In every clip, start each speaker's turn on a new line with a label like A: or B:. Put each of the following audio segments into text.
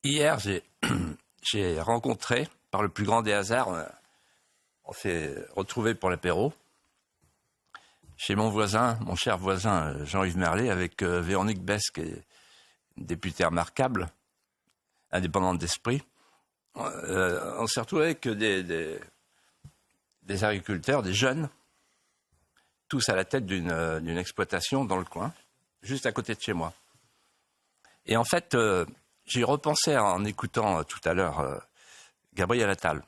A: Hier, j'ai rencontré, par le plus grand des hasards, on s'est retrouvés pour l'apéro, chez mon voisin, mon cher voisin Jean-Yves Merlet, avec Véronique Besse, qui est une députée remarquable, indépendante d'esprit. On s'est retrouvés avec des agriculteurs, des jeunes, tous à la tête d'une exploitation dans le coin, juste à côté de chez moi. Et en fait, j'y repensais en écoutant tout à l'heure Gabriel Attal,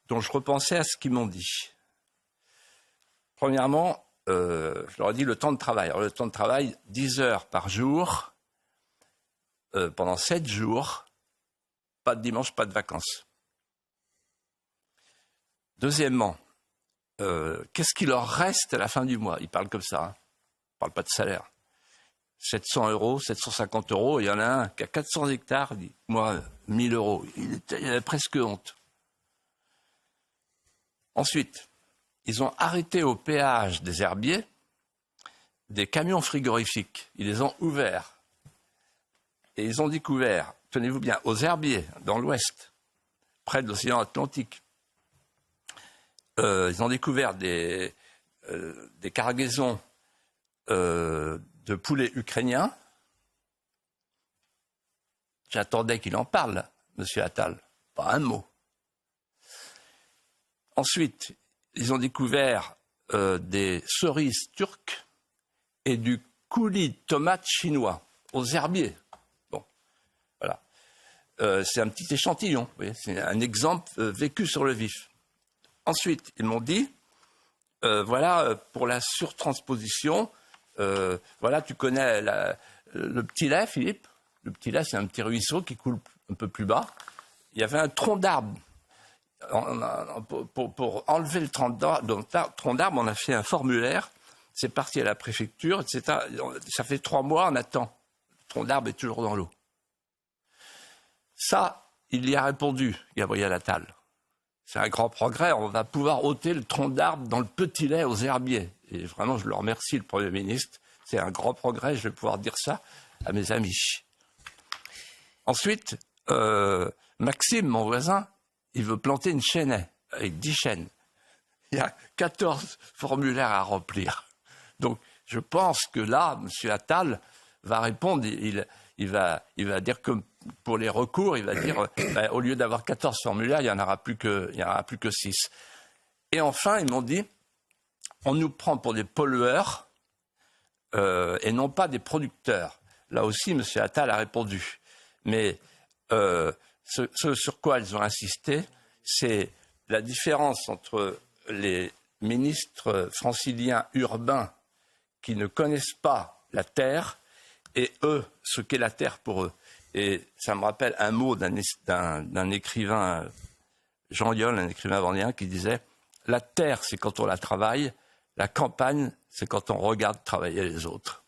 A: dont je repensais à ce qu'ils m'ont dit. Premièrement, je leur ai dit le temps de travail. Alors, le temps de travail, 10 heures par jour, pendant 7 jours, pas de dimanche, pas de vacances. Deuxièmement, qu'est-ce qu'il leur reste à la fin du mois? Ils parlent comme ça, hein. Ils ne parlent pas de salaire. 700 euros, 750 euros, il y en a un qui a 400 hectares, il dit, moi, 1000 euros. Il a presque honte. Ensuite, ils ont arrêté au péage des herbiers des camions frigorifiques. Ils les ont ouverts. Et ils ont découvert, tenez-vous bien, aux herbiers, dans l'ouest, près de l'océan Atlantique, ils ont découvert des cargaisons de poulets ukrainiens. J'attendais qu'il en parle, M. Attal. Pas un mot. Ensuite, ils ont découvert des cerises turques et du coulis de tomates chinois aux herbiers. Bon, voilà. C'est un petit échantillon. Vous voyez, c'est un exemple vécu sur le vif. Ensuite, ils m'ont dit, voilà, pour la surtransposition, voilà, tu connais le petit lait, Philippe. Le petit lait, c'est un petit ruisseau qui coule un peu plus bas. Il y avait un tronc d'arbre. Pour enlever le tronc d'arbre, on a fait un formulaire. C'est parti à la préfecture, etc. Ça fait 3 mois, on attend. Le tronc d'arbre est toujours dans l'eau. Ça, il y a répondu, Gabriel Attal. C'est un grand progrès. On va pouvoir ôter le tronc d'arbre dans le petit lait aux herbiers. Et vraiment, je le remercie, le Premier ministre. C'est un grand progrès. Je vais pouvoir dire ça à mes amis. Ensuite, Maxime, mon voisin, il veut planter une chênaie avec 10 chênes. Il y a 14 formulaires à remplir. Donc, je pense que là, M. Attal va répondre. Il va dire que pour les recours, il va dire au lieu d'avoir 14 formulaires, il n'y en aura plus que 6. Et enfin, ils m'ont dit, on nous prend pour des pollueurs et non pas des producteurs. Là aussi, M. Attal a répondu. Mais ce sur quoi ils ont insisté, c'est la différence entre les ministres franciliens urbains qui ne connaissent pas la terre et eux, ce qu'est la terre pour eux. Et ça me rappelle un mot d'un écrivain, Jean Yol, un écrivain vendéen, qui disait « La terre, c'est quand on la travaille, la campagne, c'est quand on regarde travailler les autres ».